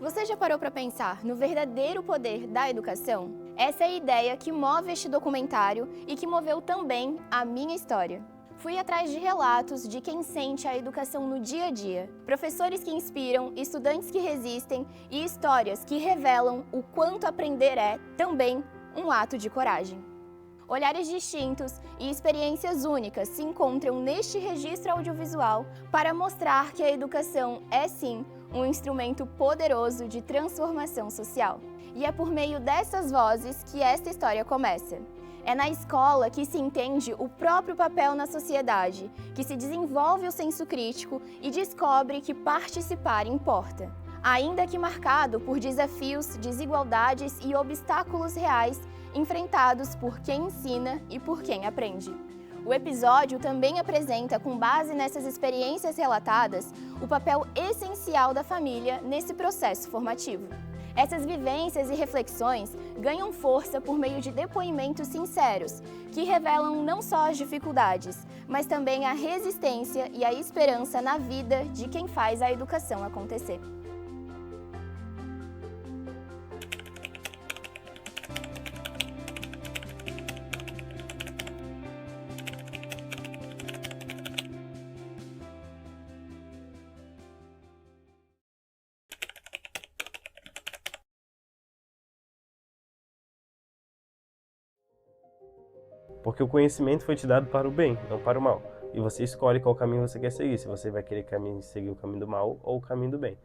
Você já parou para pensar no verdadeiro poder da educação? Essa é a ideia que move este documentário e que moveu também a minha história. Fui atrás de relatos de quem sente a educação no dia a dia, professores que inspiram, estudantes que resistem e histórias que revelam o quanto aprender é, também, um ato de coragem. Olhares distintos e experiências únicas se encontram neste registro audiovisual para mostrar que a educação é sim um instrumento poderoso de transformação social. E é por meio dessas vozes que esta história começa. É na escola que se entende o próprio papel na sociedade, que se desenvolve o senso crítico e descobre que participar importa. Ainda que marcado por desafios, desigualdades e obstáculos reais enfrentados por quem ensina e por quem aprende. O episódio também apresenta, com base nessas experiências relatadas, o papel essencial da família nesse processo formativo. Essas vivências e reflexões ganham força por meio de depoimentos sinceros, que revelam não só as dificuldades, mas também a resistência e a esperança na vida de quem faz a educação acontecer. Porque o conhecimento foi te dado para o bem, não para o mal. E você escolhe qual caminho você quer seguir, se você vai querer seguir o caminho do mal ou o caminho do bem.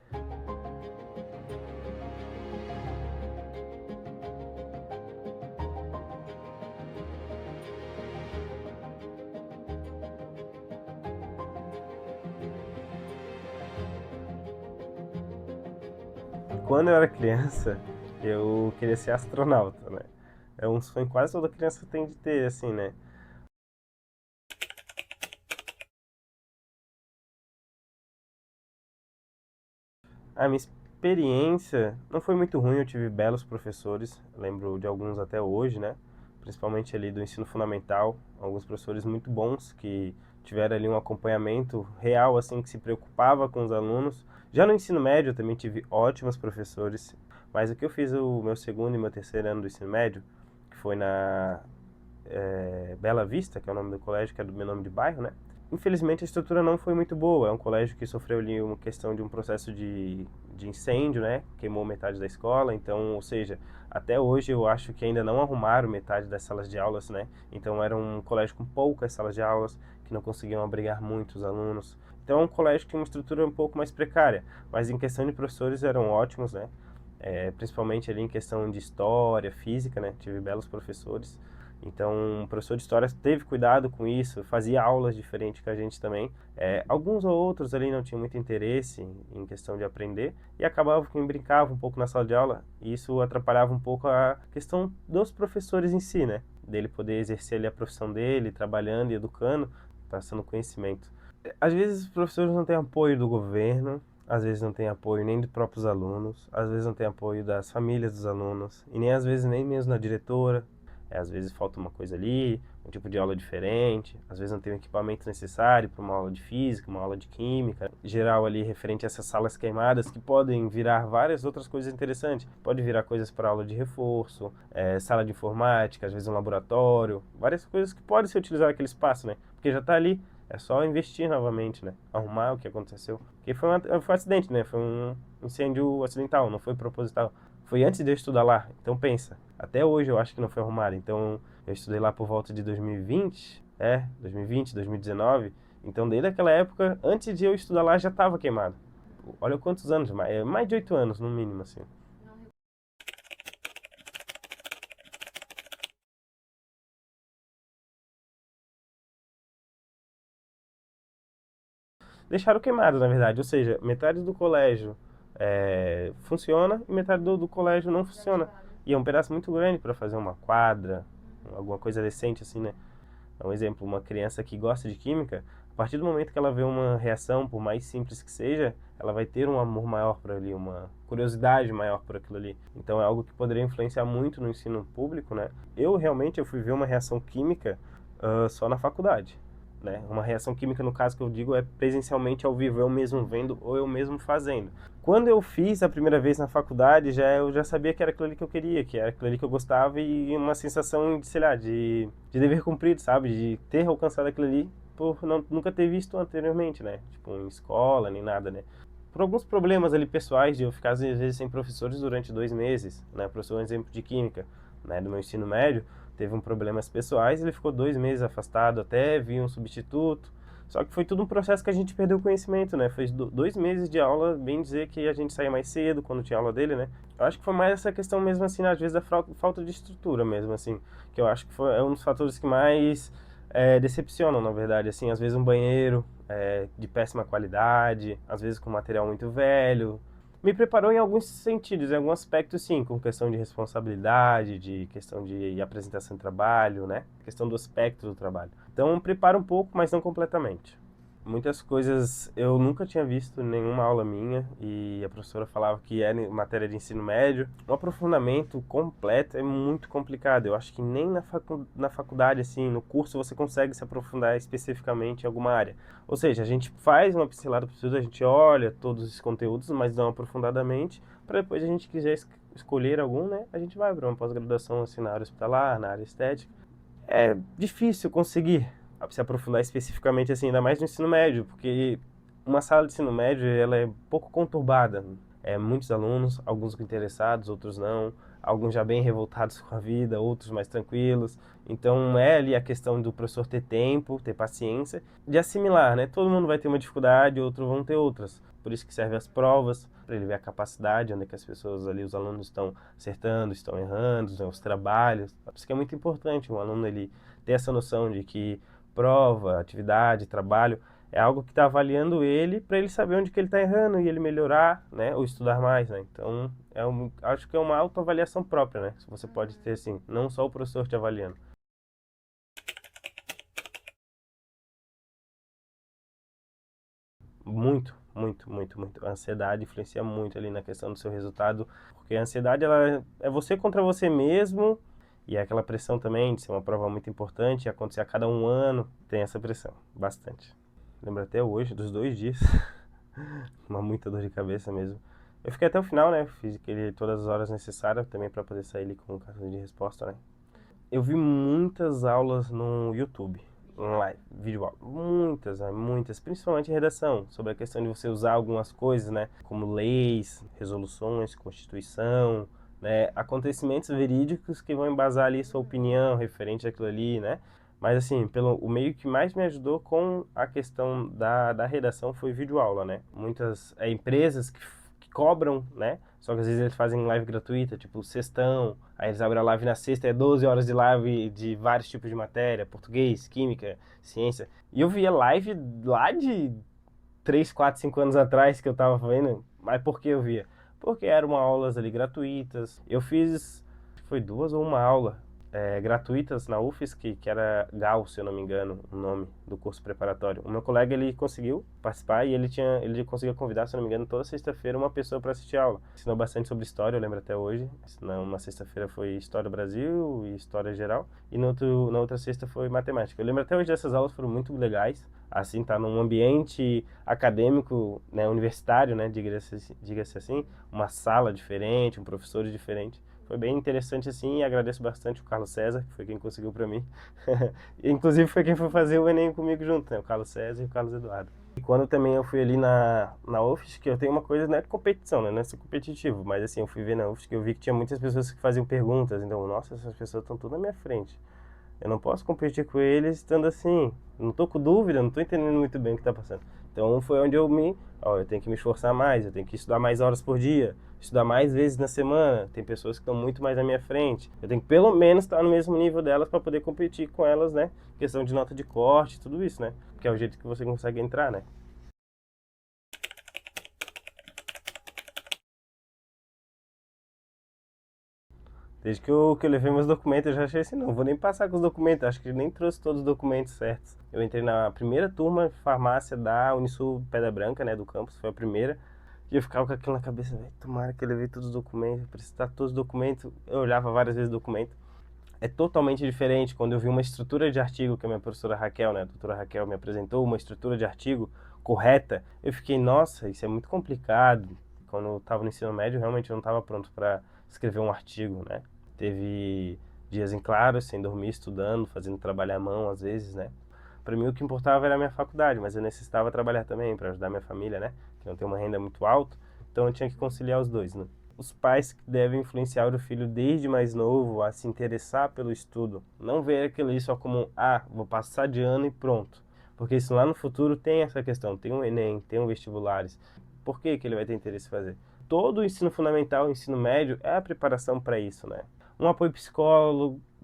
Quando eu era criança, eu queria ser astronauta, né? É um sonho que quase toda criança tem de ter, assim, né? A minha experiência não foi muito ruim, eu tive belos professores, lembro de alguns até hoje, né? Principalmente ali do ensino fundamental, alguns professores muito bons que tiveram ali um acompanhamento real, assim, que se preocupava com os alunos. Já no ensino médio eu também tive ótimos professores, mas o que eu fiz o meu segundo e meu terceiro ano do ensino médio, que foi na Bela Vista, que é o nome do colégio, que é do meu nome de bairro, né? Infelizmente a estrutura não foi muito boa, é um colégio que sofreu ali uma questão de um processo de incêndio, né? Queimou metade da escola, então, ou seja, até hoje eu acho que ainda não arrumaram metade das salas de aulas, né? Então era um colégio com poucas salas de aulas, que não conseguiam abrigar muitos alunos. Então é um colégio que tem uma estrutura um pouco mais precária, mas em questão de professores eram ótimos, né? Principalmente ali em questão de história, física, né? Tive belos professores. Então, o professor de história teve cuidado com isso, fazia aulas diferentes que a gente também. Alguns ou outros ali não tinham muito interesse em questão de aprender e acabavam que brincavam um pouco na sala de aula. E isso atrapalhava um pouco a questão dos professores em si, né? Dele poder exercer ali a profissão dele, trabalhando e educando, passando conhecimento. Às vezes os professores não têm apoio do governo, às vezes não tem apoio nem dos próprios alunos, às vezes não tem apoio das famílias dos alunos, e nem às vezes nem mesmo da diretora. Às vezes falta uma coisa ali, um tipo de aula diferente, às vezes não tem o equipamento necessário para uma aula de física, uma aula de química, em geral ali referente a essas salas queimadas que podem virar várias outras coisas interessantes. Pode virar coisas para aula de reforço, sala de informática, às vezes um laboratório, várias coisas que podem ser utilizadas aquele espaço, né? Porque já está ali, é só investir novamente, né? Arrumar o que aconteceu. Porque foi um acidente, né? Foi um incêndio acidental, não foi proposital. Foi antes de eu estudar lá, então pensa. Até hoje eu acho que não foi arrumado. Então eu estudei lá por volta de 2020, 2020, 2019. Então desde aquela época, antes de eu estudar lá, já estava queimado. Olha quantos anos, mais de 8 anos no mínimo, assim. Deixaram queimado, na verdade. Ou seja, metade do colégio funciona e metade do colégio não funciona. E é um pedaço muito grande para fazer uma quadra, alguma coisa decente assim, né? É um exemplo, uma criança que gosta de química, a partir do momento que ela vê uma reação, por mais simples que seja, ela vai ter um amor maior por ali, uma curiosidade maior por aquilo ali. Então é algo que poderia influenciar muito no ensino público, né? Eu fui ver uma reação química só na faculdade. né? Uma reação química, no caso que eu digo, é presencialmente ao vivo, eu mesmo vendo ou eu mesmo fazendo. Quando eu fiz a primeira vez na faculdade, eu já sabia que era aquilo ali que eu queria, que era aquilo ali que eu gostava e uma sensação de, sei lá, de dever cumprido, sabe? De ter alcançado aquilo ali por nunca ter visto anteriormente, né? Tipo, em escola, nem nada, né? Por alguns problemas ali pessoais de eu ficar às vezes sem professores durante 2 meses, né? Professor, um exemplo de química, né? Do meu ensino médio, teve um problemas pessoais, ele ficou 2 meses afastado até vir um substituto. Só que foi tudo um processo que a gente perdeu o conhecimento, né? Foi 2 meses de aula, bem dizer que a gente saía mais cedo quando tinha aula dele, né? Eu acho que foi mais essa questão mesmo assim, às vezes da falta de estrutura mesmo, assim, que eu acho que é um dos fatores que mais decepcionam, na verdade, assim, às vezes um banheiro de péssima qualidade, às vezes com material muito velho. Me preparou em alguns sentidos, em alguns aspectos sim, com questão de responsabilidade, de questão de apresentação de trabalho, né? Questão do aspecto do trabalho. Então prepara um pouco, mas não completamente. Muitas coisas eu nunca tinha visto em nenhuma aula minha e a professora falava que era matéria de ensino médio. Um aprofundamento completo é muito complicado. Eu acho que nem na faculdade, assim, no curso, você consegue se aprofundar especificamente em alguma área. Ou seja, a gente faz uma pincelada por tudo, a gente olha todos os conteúdos, mas não aprofundadamente, para depois a gente quiser escolher algum, né? A gente vai para uma pós-graduação assim, na área hospitalar, na área estética. É difícil conseguir se aprofundar especificamente assim, ainda mais no ensino médio, porque uma sala de ensino médio ela é pouco conturbada. Muitos alunos, alguns interessados, outros não, alguns já bem revoltados com a vida, outros mais tranquilos. Então é ali a questão do professor ter tempo, ter paciência, de assimilar, né? Todo mundo vai ter uma dificuldade, outros vão ter outras. Por isso que servem as provas, para ele ver a capacidade, onde é que as pessoas ali, os alunos estão acertando, estão errando, né, os trabalhos. Por isso que é muito importante um aluno ele ter essa noção de que prova, atividade, trabalho é algo que está avaliando ele para ele saber onde que ele está errando e ele melhorar, né, ou estudar mais, né? Então, acho que é uma autoavaliação própria, né? Você pode ter assim, não só o professor te avaliando. Muito, muito, muito, muito. A ansiedade influencia muito ali na questão do seu resultado, porque a ansiedade ela é você contra você mesmo e é aquela pressão também de ser uma prova muito importante, acontecer a cada um ano, tem essa pressão, bastante. Lembro até hoje dos 2 dias, uma muita dor de cabeça mesmo. Eu fiquei até o final, né? Fiz todas as horas necessárias também para poder sair ali com o cartão de resposta, né? Eu vi muitas aulas no YouTube, online, vídeo aula, muitas, né, muitas, principalmente em redação, sobre a questão de você usar algumas coisas, né, como leis, resoluções, constituição, né, acontecimentos verídicos que vão embasar ali sua opinião referente àquilo ali, né. Mas assim, o meio que mais me ajudou com a questão da redação foi vídeo aula, né. Muitas empresas que cobram, né, só que às vezes eles fazem live gratuita, tipo sextão, aí eles abrem a live na sexta, é 12 horas de live de vários tipos de matéria, português, química, ciência. E eu via live lá de 3 4 5 anos atrás que eu tava vendo, mas por que eu via? Porque eram aulas ali gratuitas. Eu fiz, foi 2 ou 1 aula gratuitas na UFES, que era GAU, se eu não me engano, o nome do curso preparatório. O meu colega, ele conseguiu participar e ele conseguiu convidar, se eu não me engano, toda sexta-feira uma pessoa para assistir a aula. Ensinou bastante sobre história, eu lembro até hoje. Na sexta-feira foi História do Brasil e História Geral, e na outra sexta foi Matemática. Eu lembro até hoje dessas aulas, foram muito legais. Assim, tá num ambiente acadêmico, né, universitário, né, diga-se assim, uma sala diferente, um professor diferente. Foi bem interessante assim e agradeço bastante o Carlos César, que foi quem conseguiu para mim. Inclusive foi quem foi fazer o Enem comigo junto, né? O Carlos César e o Carlos Eduardo. E quando também eu fui ali na UFSC, que eu tenho uma coisa, não é competição, né? Não é ser competitivo, mas assim, eu fui ver na UFSC que eu vi que tinha muitas pessoas que faziam perguntas, então, nossa, essas pessoas estão tudo na minha frente. Eu não posso competir com eles estando assim. Não tô com dúvida, não tô entendendo muito bem o que tá passando. Então foi onde eu tenho que me esforçar mais, eu tenho que estudar mais horas por dia, estudar mais vezes na semana. Tem pessoas que estão muito mais à minha frente. Eu tenho que pelo menos estar no mesmo nível delas para poder competir com elas, né? Questão de nota de corte, tudo isso, né? Porque é o jeito que você consegue entrar, né? Desde que eu levei meus documentos, eu já achei assim, não vou nem passar com os documentos, acho que nem trouxe todos os documentos certos. Eu entrei na primeira turma de farmácia da Unisul Pedra Branca, né, do campus, foi a primeira. E eu ficava com aquilo na cabeça, tomara que eu levei todos os documentos, eu preciso estar todos os documentos. Eu olhava várias vezes o documento. é totalmente diferente. Quando eu vi uma estrutura de artigo que a minha professora Raquel, né, a doutora Raquel me apresentou, uma estrutura de artigo correta, eu fiquei, nossa, isso é muito complicado. Quando eu estava no ensino médio, realmente eu não estava pronto para escrever um artigo, né? Teve dias em claro, sem dormir, estudando, fazendo trabalho à mão às vezes, né? Para mim o que importava era a minha faculdade, mas eu necessitava trabalhar também para ajudar minha família, né? Que não tem uma renda muito alta, então eu tinha que conciliar os dois, né? Os pais que devem influenciar o filho desde mais novo a se interessar pelo estudo. Não ver aquilo ali só como, vou passar de ano e pronto. Porque isso lá no futuro tem essa questão, tem um Enem, tem um vestibulares. Por que que ele vai ter interesse em fazer? Todo o ensino fundamental, o ensino médio, é a preparação para isso, né? Um apoio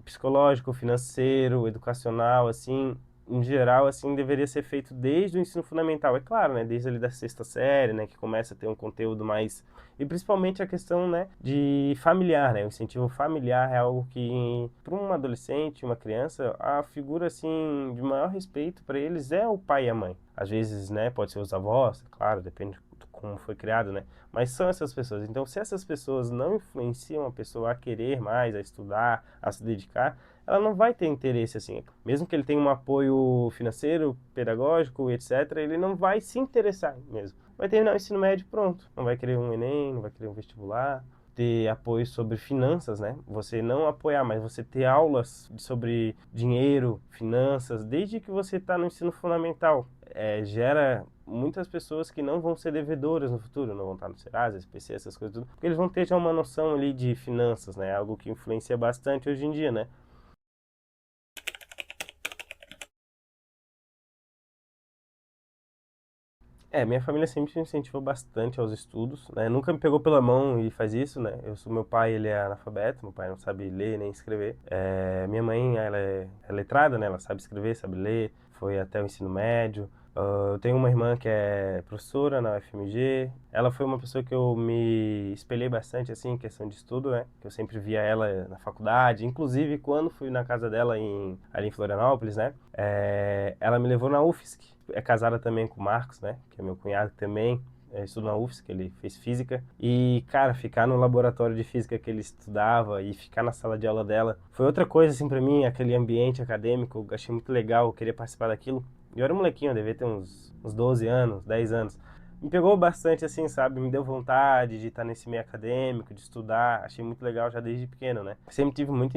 psicológico, financeiro, educacional, assim, em geral, assim, deveria ser feito desde o ensino fundamental. É claro, né? Desde ali da sexta série, né? Que começa a ter um conteúdo mais... E principalmente a questão, né? De familiar, né? O incentivo familiar é algo que, para um adolescente, uma criança, a figura, assim, de maior respeito para eles é o pai e a mãe. Às vezes, né? Pode ser os avós, claro, depende de como foi criado, né? Mas são essas pessoas. Então, se essas pessoas não influenciam a pessoa a querer mais, a estudar, a se dedicar, ela não vai ter interesse assim. Mesmo que ele tenha um apoio financeiro, pedagógico, etc., ele não vai se interessar mesmo. Vai terminar o ensino médio pronto. Não vai querer um Enem, não vai querer um vestibular. Ter apoio sobre finanças, né? Você não apoiar, mas você ter aulas sobre dinheiro, finanças, desde que você está no ensino fundamental. Gera muitas pessoas que não vão ser devedoras no futuro, não vão estar no Serasa, SPC, essas coisas tudo, porque eles vão ter já uma noção ali de finanças, né? Algo que influencia bastante hoje em dia, né? Minha família sempre me incentivou bastante aos estudos, né? Nunca me pegou pela mão e faz isso, né? Meu pai, ele é analfabeto, meu pai não sabe ler nem escrever. Minha mãe, ela é letrada, né? Ela sabe escrever, sabe ler, foi até o ensino médio. Eu tenho uma irmã que é professora na UFMG. Ela foi uma pessoa que eu me espelhei bastante, assim, em questão de estudo, né? Que eu sempre via ela na faculdade. Inclusive, quando fui na casa dela ali em Florianópolis, né? Ela me levou na UFSC. É casada também com o Marcos, né? Que é meu cunhado que também estuda na UFSC, ele fez física. E, cara, ficar no laboratório de física que ele estudava e ficar na sala de aula dela foi outra coisa, assim, pra mim, aquele ambiente acadêmico. Eu achei muito legal, eu queria participar daquilo. E eu era um molequinho, eu devia ter uns 12 anos, 10 anos. Me pegou bastante, assim, sabe? Me deu vontade de estar nesse meio acadêmico, de estudar. Achei muito legal já desde pequeno, né? Sempre tive muita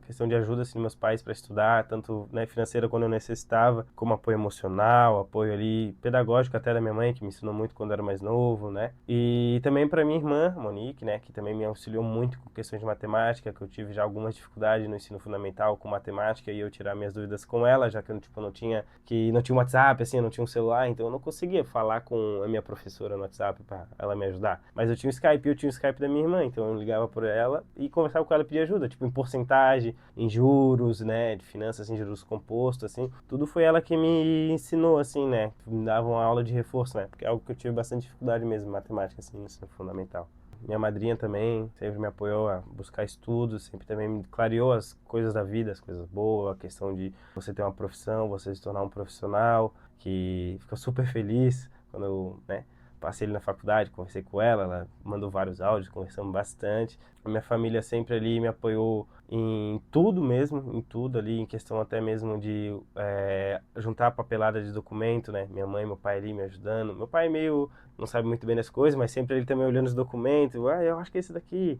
questão de ajuda, assim, dos meus pais para estudar, tanto, né, financeira quando eu necessitava, como apoio emocional, apoio ali pedagógico até da minha mãe, que me ensinou muito quando eu era mais novo, né? E também para minha irmã, Monique, né, que também me auxiliou muito com questões de matemática, que eu tive já algumas dificuldades no ensino fundamental com matemática e eu tirar minhas dúvidas com ela, já que eu, tipo, não tinha um WhatsApp, assim, eu não tinha um celular, então eu não conseguia falar com a minha professora no WhatsApp para ela me ajudar. Mas eu tinha o Skype, eu tinha o Skype da minha irmã, então eu ligava por ela e conversava com ela e pedia ajuda, tipo, em porcentagem, em juros, né, de finanças, em juros compostos, assim. Tudo foi ela que me ensinou, assim, né, me dava uma aula de reforço, né, porque é algo que eu tive bastante dificuldade mesmo, matemática, assim, no ensino fundamental. Minha madrinha também sempre me apoiou a buscar estudos, sempre também me clareou as coisas da vida, as coisas boas, a questão de você ter uma profissão, você se tornar um profissional, que fica super feliz quando eu, né, passei ali na faculdade, conversei com ela, ela mandou vários áudios, conversamos bastante. A minha família sempre ali me apoiou em tudo mesmo, em tudo ali, em questão até mesmo de juntar a papelada de documento, né? Minha mãe e meu pai ali me ajudando. Meu pai meio não sabe muito bem das coisas, mas sempre ele também olhando os documentos. Eu acho que é esse daqui.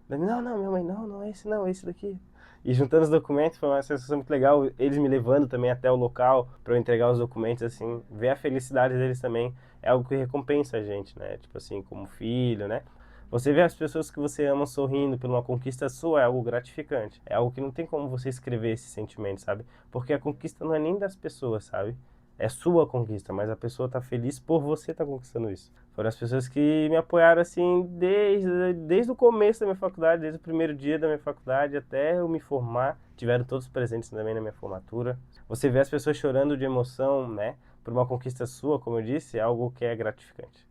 Não, não, minha mãe, não, não é esse não, é esse daqui. E juntando os documentos foi uma sensação muito legal. Eles me levando também até o local para eu entregar os documentos, assim, ver a felicidade deles também é algo que recompensa a gente, né? Tipo assim, como filho, né? Você vê as pessoas que você ama sorrindo por uma conquista sua é algo gratificante. É algo que não tem como você escrever esse sentimento, sabe? Porque a conquista não é nem das pessoas, sabe? É sua conquista, mas a pessoa tá feliz por você estar conquistando isso. Foram as pessoas que me apoiaram assim desde o começo da minha faculdade, desde o primeiro dia da minha faculdade até eu me formar. Tiveram todos presentes também na minha formatura. Você vê as pessoas chorando de emoção, né? Por uma conquista sua, como eu disse, é algo que é gratificante.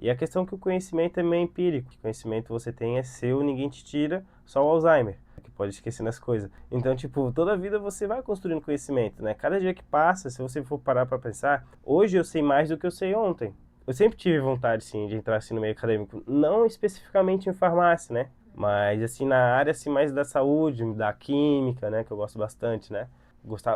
E a questão é que o conhecimento é meio empírico. O conhecimento você tem é seu, ninguém te tira, só o Alzheimer, que pode esquecer nas coisas. Então, tipo, toda a vida você vai construindo conhecimento, né? Cada dia que passa, se você for parar para pensar, hoje eu sei mais do que eu sei ontem. Eu sempre tive vontade, sim, de entrar assim no meio acadêmico, não especificamente em farmácia, né? Mas, assim, na área, assim, mais da saúde, da química, né, que eu gosto bastante, né?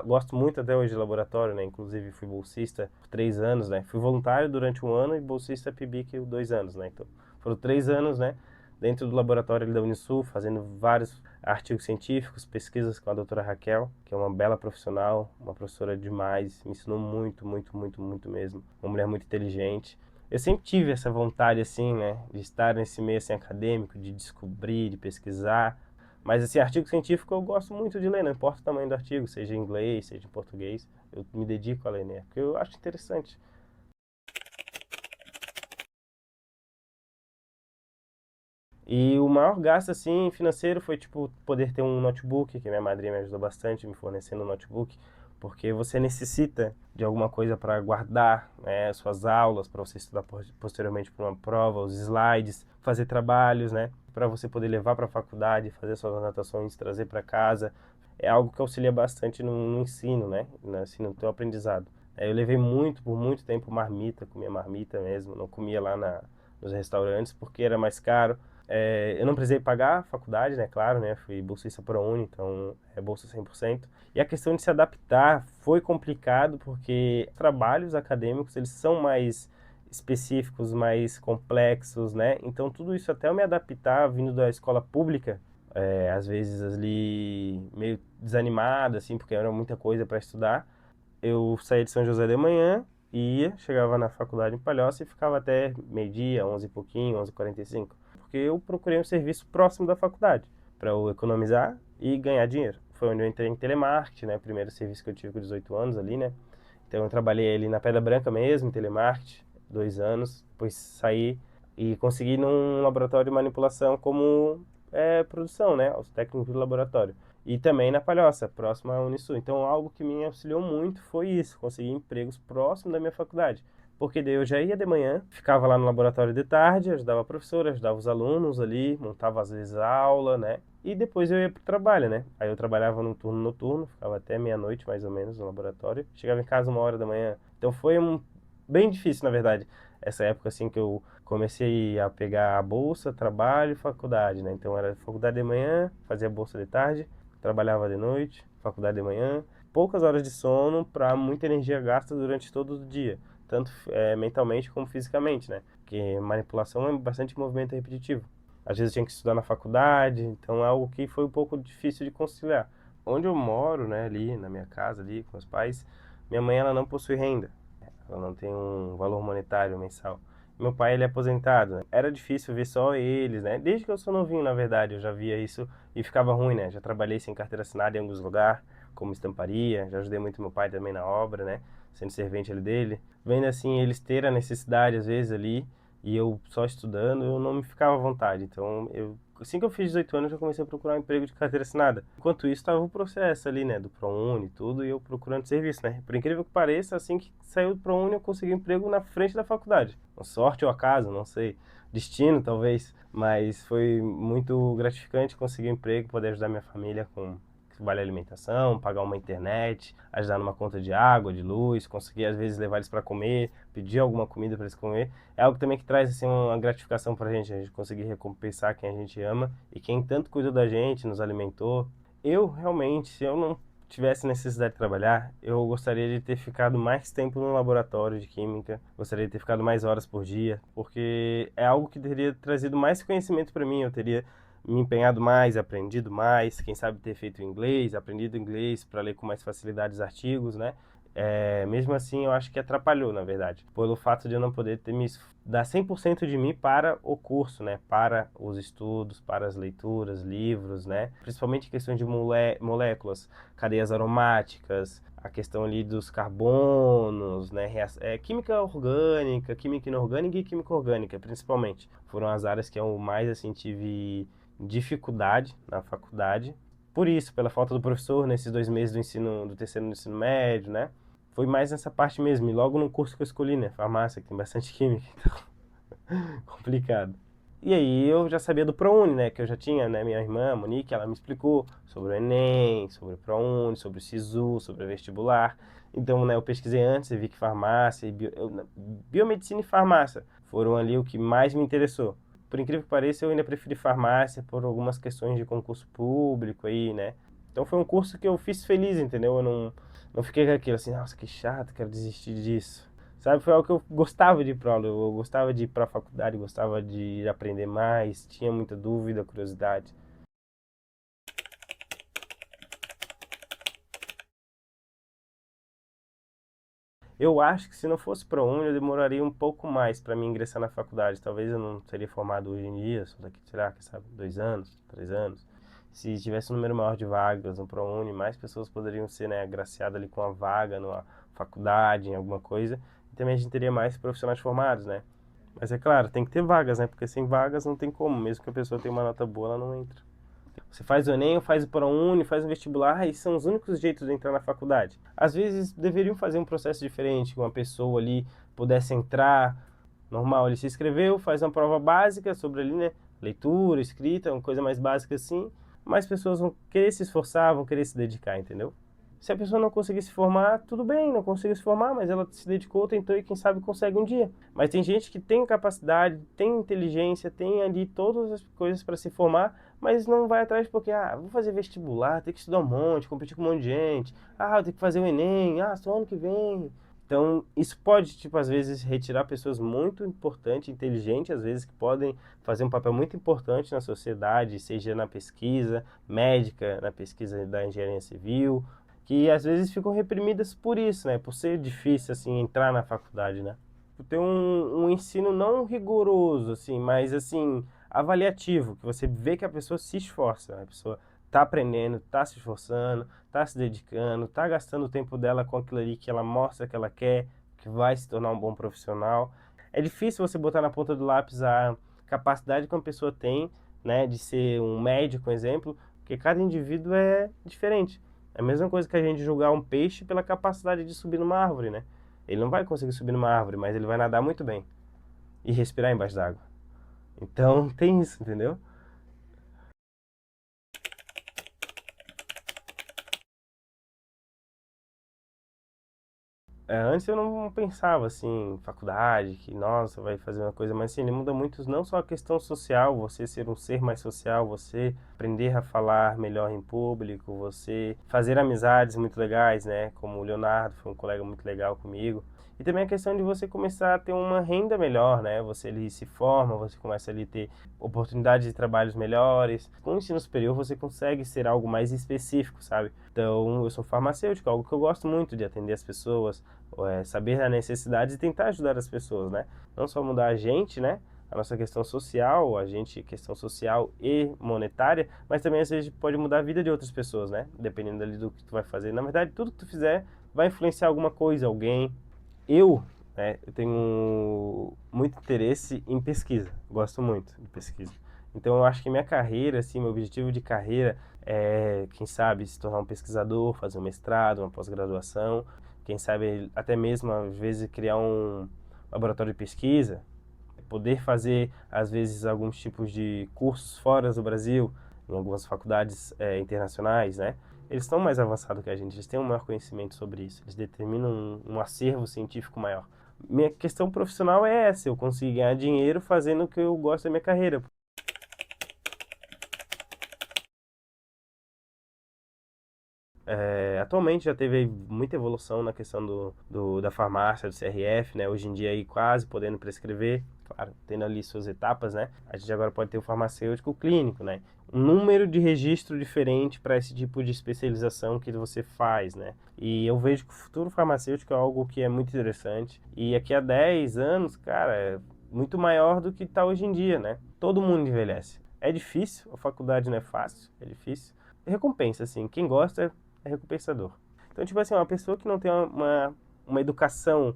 Gosto muito até hoje de laboratório, né? Inclusive fui bolsista por 3 anos, né? Fui voluntário durante 1 ano e bolsista PIBIC 2 anos, né? Então, foram 3 anos, né? Dentro do laboratório ali da Unisul, fazendo vários artigos científicos, pesquisas com a doutora Raquel, que é uma bela profissional, uma professora demais, me ensinou muito, muito, muito, muito mesmo. Uma mulher muito inteligente. Eu sempre tive essa vontade, assim, né, de estar nesse meio, assim, acadêmico, de descobrir, de pesquisar. Mas, assim, artigo científico eu gosto muito de ler, não importa o tamanho do artigo, seja em inglês, seja em português, eu me dedico a ler, né, porque eu acho interessante. E o maior gasto, assim, financeiro foi, tipo, poder ter um notebook, que minha madrinha me ajudou bastante me fornecendo um notebook, porque você necessita de alguma coisa para guardar, né, suas aulas, para você estudar posteriormente para uma prova, os slides, fazer trabalhos, né, para você poder levar para a faculdade, fazer suas anotações, trazer para casa. É algo que auxilia bastante no ensino, né, assim, no teu aprendizado. Eu levei muito, por muito tempo, marmita, comia marmita mesmo, não comia lá nos restaurantes, porque era mais caro. Eu não precisei pagar a faculdade, né? Claro, né? Fui bolsista ProUni, então é bolsa 100%. E a questão de se adaptar foi complicado porque trabalhos acadêmicos, eles são mais específicos, mais complexos, né? Então tudo isso até eu me adaptar vindo da escola pública, às vezes ali meio desanimado, assim, porque era muita coisa para estudar. Eu saía de São José de manhã, ia, chegava na faculdade em Palhoça e ficava até meio-dia, 11 e pouquinho, 11h45. Porque eu procurei um serviço próximo da faculdade, para eu economizar e ganhar dinheiro. Foi onde eu entrei em telemarketing, né? Primeiro serviço que eu tive com 18 anos ali, né? Então eu trabalhei ali na Pedra Branca mesmo, em telemarketing, 2 anos. Depois saí e consegui num laboratório de manipulação como produção, né? Os técnicos do laboratório. E também na Palhoça, próximo à Unisul. Então, algo que me auxiliou muito foi isso, conseguir empregos próximo da minha faculdade. Porque daí eu já ia de manhã, ficava lá no laboratório de tarde, ajudava a professora, ajudava os alunos ali, montava às vezes a aula, né? E depois eu ia pro trabalho, né? Aí eu trabalhava no turno noturno, ficava até meia-noite mais ou menos no laboratório. Chegava em casa 1 hora da manhã. Então foi bem difícil, na verdade, essa época assim que eu comecei a pegar a bolsa, trabalho, faculdade, né? Então era faculdade de manhã, fazia bolsa de tarde, trabalhava de noite, faculdade de manhã, poucas horas de sono para muita energia gasta durante todo o dia, tanto mentalmente como fisicamente, né? Porque manipulação é bastante movimento repetitivo. Às vezes eu tinha que estudar na faculdade, então é algo que foi um pouco difícil de conciliar. Onde eu moro, né, ali na minha casa, ali com os pais, minha mãe ela não possui renda, ela não tem um valor monetário mensal. Meu pai, ele é aposentado, né? Era difícil ver só eles, né? Desde que eu sou novinho, na verdade, eu já via isso e ficava ruim, né? Já trabalhei sem carteira assinada em alguns lugares, como estamparia, já ajudei muito meu pai também na obra, né? Sendo servente ali dele. Vendo assim, eles terem a necessidade, às vezes, ali, e eu só estudando, eu não me ficava à vontade. Então, assim que eu fiz 18 anos, eu comecei a procurar um emprego de carteira assinada. Enquanto isso, estava o processo ali, né, do ProUni e tudo, e eu procurando serviço, né? Por incrível que pareça, assim que saiu do ProUni, eu consegui um emprego na frente da faculdade. Sorte ou acaso, não sei. Destino, talvez. Mas foi muito gratificante conseguir um emprego, poder ajudar minha família com vale alimentação, pagar uma internet, ajudar numa conta de água, de luz, conseguir às vezes levar eles para comer, pedir alguma comida para eles comer. É algo também que traz assim uma gratificação para a gente conseguir recompensar quem a gente ama e quem tanto cuidou da gente, nos alimentou. Eu realmente, se eu não tivesse necessidade de trabalhar, eu gostaria de ter ficado mais tempo no laboratório de química, gostaria de ter ficado mais horas por dia, porque é algo que teria trazido mais conhecimento para mim, eu teria me empenhado mais, aprendido mais, quem sabe ter feito inglês, aprendido inglês para ler com mais facilidade os artigos, né? Mesmo assim, eu acho que atrapalhou, na verdade, pelo fato de eu não poder dar 100% de mim para o curso, né? Para os estudos, para as leituras, livros, né? Principalmente questões de moléculas, cadeias aromáticas, a questão ali dos carbonos, né? Química orgânica, química inorgânica e química orgânica, principalmente. Foram as áreas que eu mais, assim, tive dificuldade na faculdade. Por isso, pela falta do professor nesses 2 meses do terceiro do ensino médio, né? Foi mais nessa parte mesmo. E logo no curso que eu escolhi, né? Farmácia, que tem bastante química, então complicado. E aí eu já sabia do ProUni, né? Que eu já tinha, né? Minha irmã, a Monique, ela me explicou sobre o Enem, sobre o ProUni, sobre o SISU, sobre o vestibular. Então, né, eu pesquisei antes e vi que farmácia, biomedicina e farmácia foram ali o que mais me interessou. por incrível que pareça, eu ainda preferi farmácia por algumas questões de concurso público aí, né? Então foi um curso que eu fiz feliz, entendeu? Eu não fiquei com aquilo assim, nossa, que chato, quero desistir disso. Sabe, foi algo que eu gostava de ir para aula, eu gostava de ir para a faculdade, gostava de aprender mais, tinha muita dúvida, curiosidade. Eu acho que se não fosse ProUni, eu demoraria um pouco mais para me ingressar na faculdade. Talvez eu não teria formado hoje em dia, só daqui, será, quem sabe, 2 anos, 3 anos. Se tivesse um número maior de vagas no ProUni, mais pessoas poderiam ser, né, agraciadas ali com a vaga numa faculdade, em alguma coisa. E também a gente teria mais profissionais formados, né? Mas é claro, tem que ter vagas, né? Porque sem vagas não tem como. Mesmo que a pessoa tenha uma nota boa, ela não entra. Você faz o Enem, faz o ProUni, faz o vestibular, e são os únicos jeitos de entrar na faculdade. Às vezes deveriam fazer um processo diferente, que uma pessoa ali pudesse entrar normal. Ele se inscreveu, faz uma prova básica sobre ali, né? Leitura, escrita, uma coisa mais básica assim. Mais pessoas vão querer se esforçar, vão querer se dedicar, entendeu? Se a pessoa não conseguir se formar, tudo bem, não conseguiu se formar, mas ela se dedicou, tentou e quem sabe consegue um dia. Mas tem gente que tem capacidade, tem inteligência, tem ali todas as coisas para se formar, mas não vai atrás porque, vou fazer vestibular, tem que estudar um monte, competir com um monte de gente, eu tenho que fazer o Enem, só ano que vem. Então, isso pode, tipo, às vezes retirar pessoas muito importantes, inteligentes, às vezes que podem fazer um papel muito importante na sociedade, seja na pesquisa médica, na pesquisa da engenharia civil, que às vezes ficam reprimidas por isso, né? Por ser difícil, assim, entrar na faculdade, né? Por ter um ensino não rigoroso, assim, mas, assim, avaliativo, que você vê que a pessoa se esforça, né? A pessoa tá aprendendo, tá se esforçando, tá se dedicando, tá gastando o tempo dela com aquilo ali que ela mostra que ela quer, que vai se tornar um bom profissional. É difícil você botar na ponta do lápis a capacidade que uma pessoa tem, né, de ser um médico, por exemplo, porque cada indivíduo é diferente. É a mesma coisa que a gente julgar um peixe pela capacidade de subir numa árvore, né? Ele não vai conseguir subir numa árvore, mas ele vai nadar muito bem e respirar embaixo d'água. Então tem isso, entendeu? Antes eu não pensava assim, em faculdade, que nossa, vai fazer uma coisa, mas assim, ele muda muito não só a questão social, você ser um ser mais social, você aprender a falar melhor em público, você fazer amizades muito legais, né? Como o Leonardo foi um colega muito legal comigo. E também a questão de você começar a ter uma renda melhor, né? Você ali se forma, você começa ali a ter oportunidades de trabalhos melhores. Com o ensino superior você consegue ser algo mais específico, sabe? Então, eu sou farmacêutico, algo que eu gosto muito de atender as pessoas, saber as necessidades e tentar ajudar as pessoas, né? Não só mudar a gente, né? A nossa questão social, questão social e monetária, mas também às vezes pode mudar a vida de outras pessoas, né? Dependendo ali do que tu vai fazer. Na verdade, tudo que tu fizer vai influenciar alguma coisa, alguém. Eu, eu tenho muito interesse em pesquisa, gosto muito de pesquisa. Então eu acho que minha carreira, assim, meu objetivo de carreira é, quem sabe, se tornar um pesquisador, fazer um mestrado, uma pós-graduação, quem sabe até mesmo às vezes criar um laboratório de pesquisa, poder fazer às vezes alguns tipos de cursos fora do Brasil, em algumas faculdades internacionais, né? Eles estão mais avançados que a gente, eles têm um maior conhecimento sobre isso, eles determinam um acervo científico maior. Minha questão profissional é essa, eu conseguir ganhar dinheiro fazendo o que eu gosto da minha carreira. Atualmente já teve muita evolução na questão da farmácia, do CRF, né? Hoje em dia aí quase podendo prescrever, claro, tendo ali suas etapas, né? A gente agora pode ter o farmacêutico clínico, né? Um número de registro diferente para esse tipo de especialização que você faz, né? E eu vejo que o futuro farmacêutico é algo que é muito interessante. E aqui a 10 anos, cara, é muito maior do que está hoje em dia, né? Todo mundo envelhece. É difícil, a faculdade não é fácil, é difícil. Recompensa, assim, quem gosta é recompensador. Então, tipo assim, uma pessoa que não tem uma educação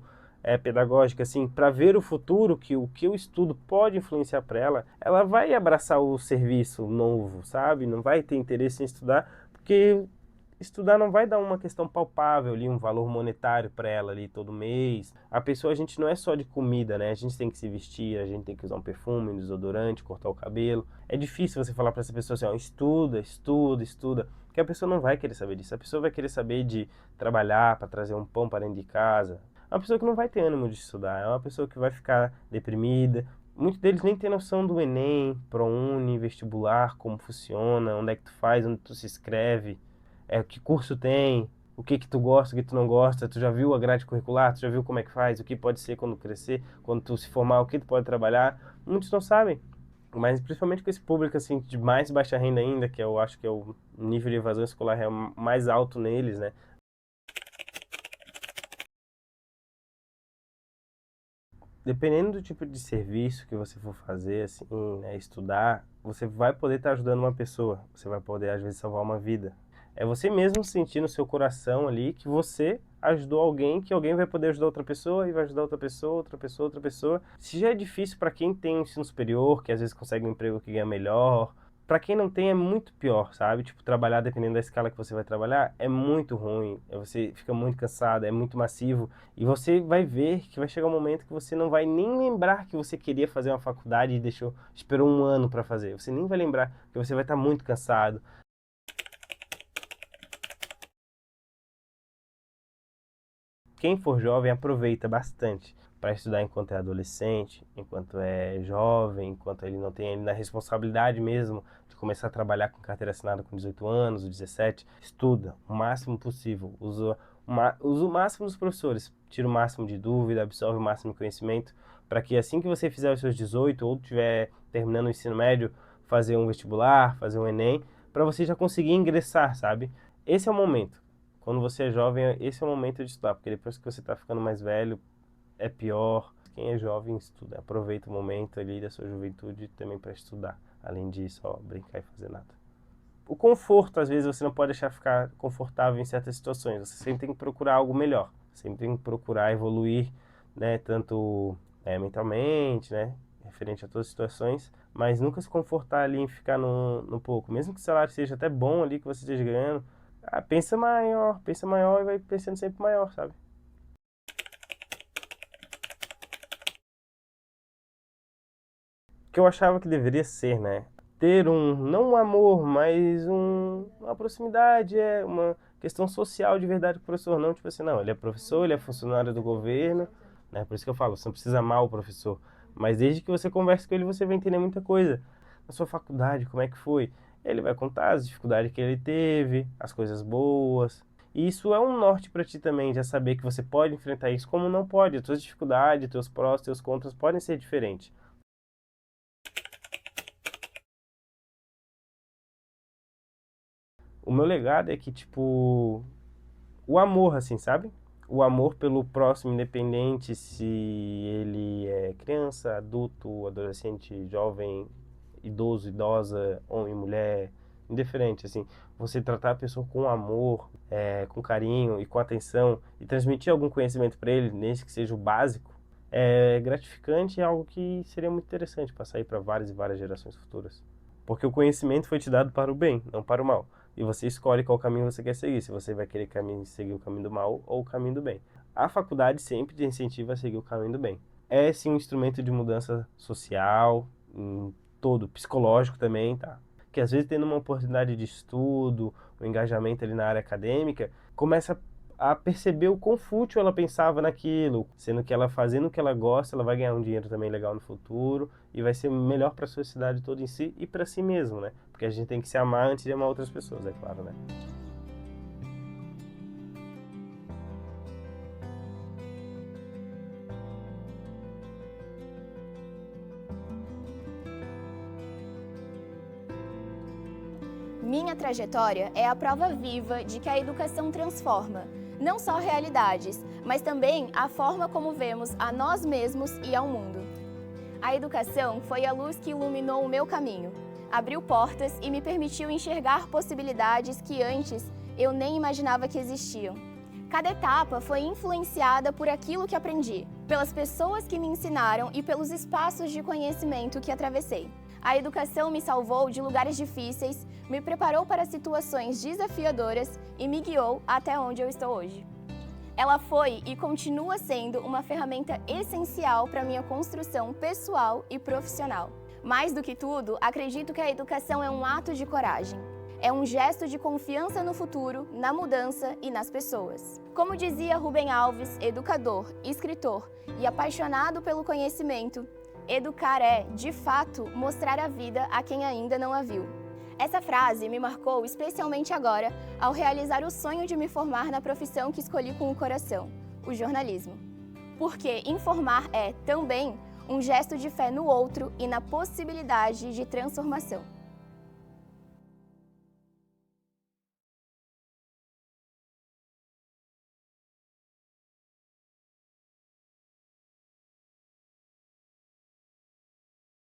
pedagógica, assim, para ver o futuro, que o que o estudo pode influenciar para ela, ela vai abraçar o serviço novo, sabe? Não vai ter interesse em estudar, porque estudar não vai dar uma questão palpável ali, um valor monetário para ela ali todo mês. A pessoa, a gente não é só de comida, né? A gente tem que se vestir, a gente tem que usar um perfume, um desodorante, cortar o cabelo. É difícil você falar para essa pessoa assim, ó, estuda, estuda, estuda, porque a pessoa não vai querer saber disso. A pessoa vai querer saber de trabalhar para trazer um pão para dentro de casa. É uma pessoa que não vai ter ânimo de estudar, é uma pessoa que vai ficar deprimida, Muitos deles nem têm noção do Enem, ProUni, vestibular, como funciona, onde é que tu faz, onde tu se inscreve, que curso tem, o que que tu gosta, o que tu não gosta, tu já viu a grade curricular, tu já viu como é que faz, o que pode ser quando crescer, quando tu se formar, o que tu pode trabalhar. Muitos não sabem, mas principalmente com esse público assim de mais baixa renda ainda, que eu acho que é o nível de evasão escolar é mais alto neles, né? Dependendo do tipo de serviço que você for fazer, assim, né, estudar, você vai poder estar ajudando uma pessoa, você vai poder, às vezes, salvar uma vida. É você mesmo sentir no seu coração ali que você ajudou alguém, que alguém vai poder ajudar outra pessoa, e vai ajudar outra pessoa, outra pessoa, outra pessoa. Se já é difícil para quem tem um ensino superior, que às vezes consegue um emprego que ganha melhor, para quem não tem é muito pior, sabe? Tipo, trabalhar dependendo da escala que você vai trabalhar é muito ruim, você fica muito cansado, é muito massivo. E você vai ver que vai chegar um momento que você não vai nem lembrar que você queria fazer uma faculdade e esperou um ano para fazer. Você nem vai lembrar, porque você vai estar muito cansado. Quem for jovem aproveita bastante para estudar enquanto é adolescente, enquanto é jovem, enquanto ele não tem ainda a responsabilidade mesmo de começar a trabalhar com carteira assinada com 18 anos, 17. Estuda o máximo possível, usa o máximo dos professores, tira o máximo de dúvida, absorve o máximo de conhecimento, para que assim que você fizer os seus 18 ou estiver terminando o ensino médio, fazer um vestibular, fazer um Enem, para você já conseguir ingressar, sabe? Esse é o momento. Quando você é jovem, esse é o momento de estudar, porque depois que você está ficando mais velho, é pior. Quem é jovem estuda, aproveita o momento ali da sua juventude também para estudar, além de só brincar e fazer nada. O conforto, às vezes, você não pode deixar ficar confortável em certas situações, você sempre tem que procurar algo melhor, sempre tem que procurar evoluir, né, tanto mentalmente, né, referente a todas as situações, mas nunca se confortar ali em ficar no pouco, mesmo que o salário seja até bom ali que você esteja ganhando. Pensa maior e vai pensando sempre maior, sabe? O que eu achava que deveria ser, né? Ter não um amor, mas uma proximidade, uma questão social de verdade com o professor. Não, tipo assim, não, ele é professor, ele é funcionário do governo, né? Por isso que eu falo, você não precisa amar o professor. Mas desde que você converse com ele, você vai entender muita coisa. Na sua faculdade, como é que foi? Ele vai contar as dificuldades que ele teve, as coisas boas. E isso é um norte para ti também, já saber que você pode enfrentar isso como não pode. As tuas dificuldades, teus prós, teus contras podem ser diferentes. O meu legado é que, tipo, o amor, assim, sabe? O amor pelo próximo, independente se ele é criança, adulto, adolescente, jovem, idoso, idosa, homem, mulher, indiferente, assim. Você tratar a pessoa com amor, com carinho e com atenção e transmitir algum conhecimento para ele, nesse que seja o básico, é gratificante e algo que seria muito interessante passar aí para várias e várias gerações futuras. Porque o conhecimento foi te dado para o bem, não para o mal. E você escolhe qual caminho você quer seguir, se você vai querer seguir o caminho do mal ou o caminho do bem. A faculdade sempre te incentiva a seguir o caminho do bem. É sim um instrumento de mudança social, em todo, psicológico também, tá? Que às vezes tendo uma oportunidade de estudo, um engajamento ali na área acadêmica, começa a perceber o quão fútil ela pensava naquilo, sendo que ela fazendo o que ela gosta, ela vai ganhar um dinheiro também legal no futuro e vai ser melhor para a sociedade toda em si e para si mesmo, né? Porque a gente tem que se amar antes de amar outras pessoas, é claro, né? Minha trajetória é a prova viva de que a educação transforma, não só realidades, mas também a forma como vemos a nós mesmos e ao mundo. A educação foi a luz que iluminou o meu caminho, abriu portas e me permitiu enxergar possibilidades que antes eu nem imaginava que existiam. Cada etapa foi influenciada por aquilo que aprendi, pelas pessoas que me ensinaram e pelos espaços de conhecimento que atravessei. A educação me salvou de lugares difíceis, me preparou para situações desafiadoras e me guiou até onde eu estou hoje. Ela foi e continua sendo uma ferramenta essencial para minha construção pessoal e profissional. Mais do que tudo, acredito que a educação é um ato de coragem. É um gesto de confiança no futuro, na mudança e nas pessoas. Como dizia Rubem Alves, educador, escritor e apaixonado pelo conhecimento, Educar é, de fato, mostrar a vida a quem ainda não a viu. Essa frase me marcou especialmente agora, ao realizar o sonho de me formar na profissão que escolhi com o coração, o jornalismo. Porque informar é, também, um gesto de fé no outro e na possibilidade de transformação.